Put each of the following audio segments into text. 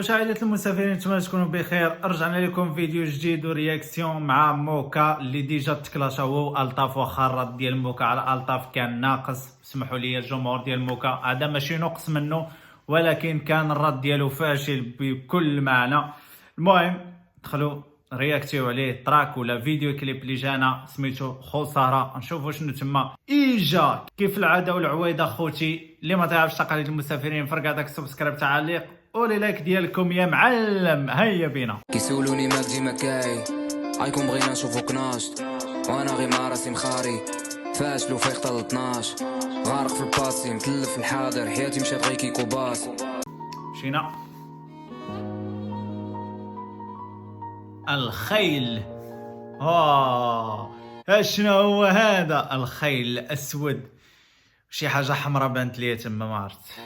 واش عائلة المسافرين، نتمنى تكونوا بخير. رجعنا لكم فيديو جديد ورياكسيون مع موكا اللي ديجا تكلاشا هو الطاف. واخا الرد ديال موكا على الطاف كان ناقص، اسمحوا لي الجمهور ديال موكا، هذا ماشي نقص منه ولكن كان الرد ديالو فاشل بكل معنى. المهم دخلوا رياكتيو عليه تراك ولا فيديو كليب اللي جانا سميتو خساره، نشوفوا شنو تما. ايجا كيف العاده والعوايده خوتي، اللي ما تعرفش تقاليد المسافرين فرقع داك السبسكرايب تعليق ولي لايك ديالكم يا معلم. هيا بينا. كيسولوني ماك ديما كاي عايكم بغينا نشوفوك ناشط وانا غير مع راسي مخاري فاشل وفيق حتى 12 غارق في الباسي متلف في الحاضر حياتي مشات غير كيكو باص. مشينا. الخيل. اشنو هو هذا؟ الخيل الاسود، شي حاجه حمراء بانت ليا تما ما عرفت.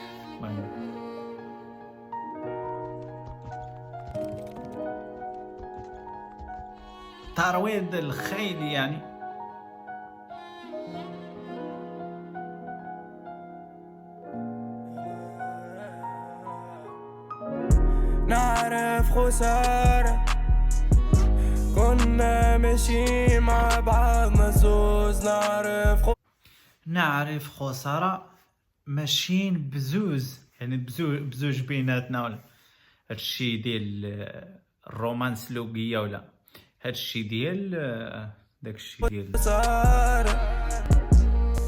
ترويض الخيل يعني. نعرف خسارة كنا ماشيين مع بعضنا زوز. نعرف خسارة ماشيين بزوز، يعني بزوج بيناتنا، ولا هادشي ديال الرومانس لوغية، ولا هادشي ديال داكشي ديال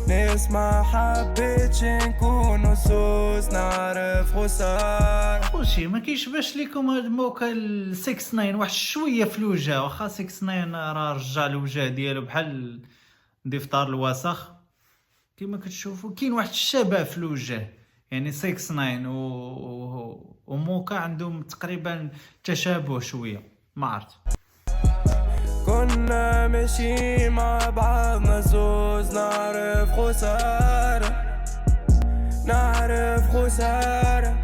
ناس ما حبيتش نكونوا سوس. نعرف خسارة وشي ما كيشبهش ليكم هاد موكا 69 واحد شويه في الوجه، واخا 69 راه رجع الوجه ديالو بحال دفتار الوسخ كما كتشوفوا. كاين واحد الشبه في الوجه، يعني 69 وموكا عندهم تقريبا تشابه شويه، ما عرفت. كنا ماشيين مع بعضنا زوز. نعرف خسارة نعرف خسارة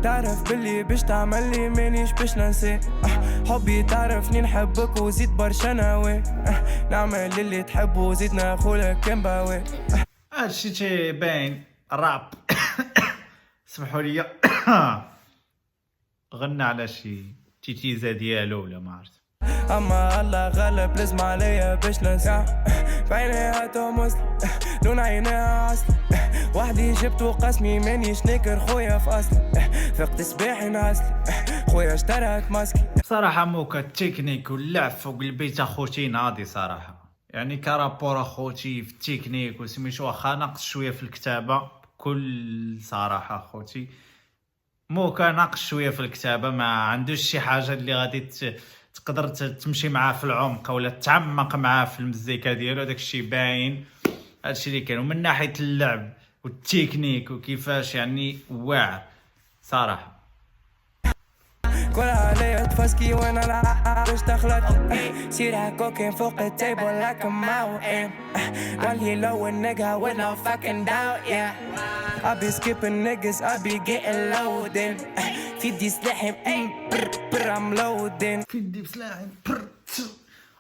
تعرف باللي باش تعملي مانيش باش ننسى حبي، تعرفني نحبك وزيد برشا ناوي نعمل اللي تحبه وزيد ناخولك كان باوي. هادشي تيبان راب. سمحوا لي. غنى على شي تيتيزا ديالو ولا ما عرفت. اما الله غلب لازم عليا باش ننسى بعينيها تومس لون عينيها عسل وحدي جبت وقسمي مانيش ناكر خويا في اصل فقت صباحي نعسل خويا اشتراك ماسكي. صراحه موكا التكنيك واللعب فوق البيت اخوتي ناضي صراحه، يعني كرابور اخوتي في التكنيك وسميتو، واخا ناقص شويه في الكتابه بكل صراحه اخوتي. موكا ناقص شويه في الكتابه، ما عندوش شي حاجه اللي غادي تقدر تمشي معاه في العمق ولا تعمق معاه في المزيكا ديالو. داك الشيء باين، هادشي اللي كان. ومن ناحيه اللعب والتكنيك وكيفاش يعني واعر صراحه. كل عليا تفسكي وانا لعب باش دخلت سيرها كوكين فوق التيبل like a mountain while he low a nigga with no fucking doubt. Yeah I be skipping niggas, I be getting loaded في دي سلاحي I'm loading في دي سلاحي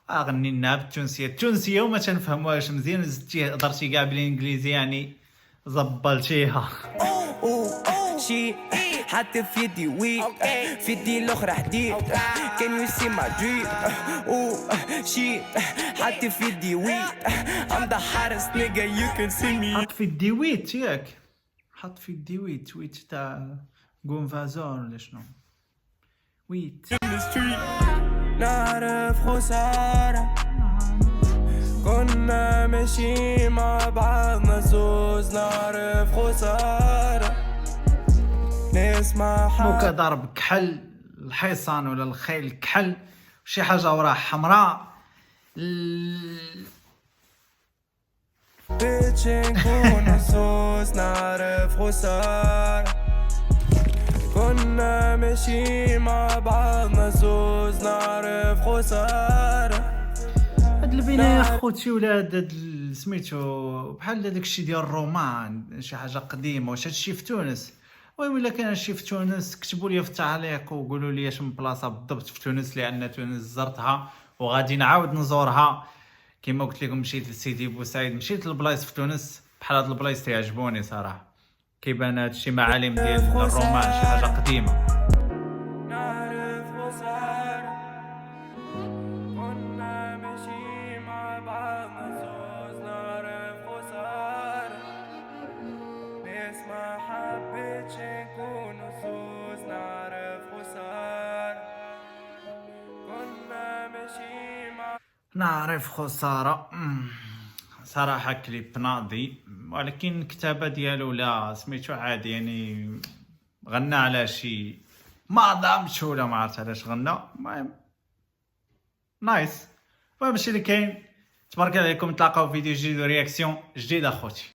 اغني لنا بالتونسيه وما تنفهموهاش مزيان، زدتي هضرتي كاع بالانجليزي يعني زبلتيها. شي حتى في يدي ويك في يدي الاخرى حديد كان يسي مدريد شي حتى في يدي ويك I'm the hottest nigga you can see me. حط في الديويت ياك، حط في الديويت ويت تاع غونفازور ولا شنو ويت. نعرف خسارة كنا ماشيين مع بعضنا زوز. نعرف خسارة ناس ما موكا ضرب كحل الحصان ولا الخيل كحل شي حاجه وراه حمراء. بيتش نكون زوز. نعرف خسارة كنا ماشيين مع بعضنا زوز. نعرف خسارة. هاد البنايه اخوتي ولاد هاد سميتو بحال داك الشيء ديال الرومان، شي حاجه قديمه. واش هادشي في تونس؟ المهم الا كان هادشي في تونس كتبوا لي في التعليق وقولوا لي اش من بلاصه بالضبط في تونس، لان تونس زرتها وغادي نعاود نزورها. كما قلت لكم مشيت لسيدي بوسعيد، مشيت للبلايص في تونس بحال هاد البلايص تعجبوني صراحه. كيبان هادشي معالم ديال الرومان، شي حاجه قديمه. نعرف خسارة. صراحة كليب ناضي، ولكن الكتابة ديالو لا سميتو عادي، يعني غنى على شي ما ضامش ولا ما عرفت علاش غنى. المهم نايس. المهم هادشي اللي كاين. تبارك الله عليكم، نتلاقاو في فيديو جديد ورياكسيون جديد اخوتي.